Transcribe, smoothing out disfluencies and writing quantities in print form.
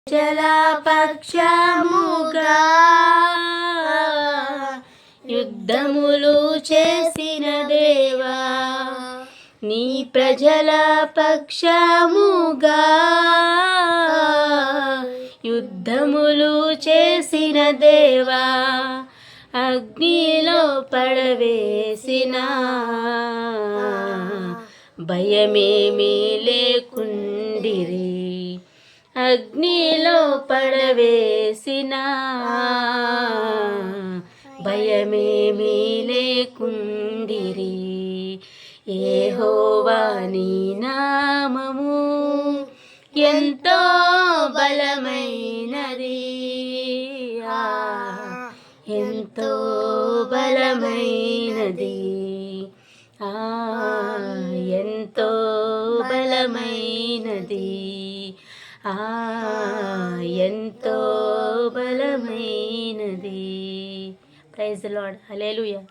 జలపక్షముగా యుద్ధములు చేసిన దేవా, నీ ప్రజల పక్షముగా యుద్ధములు చేసిన దేవా, అగ్నిలో పడవేసిన భయమేమీ లేకుండిరి. అగ్నిలో పడవేసిన భయమేమీ లేకుండిరి. యెహోవా నీ నామము ఎంతో బలమైనది, ఎంతో బలమైనది, ఎంతో బలమైనది, ఎంతో బలమైనది. Praise the Lord. హల్లెలూయా.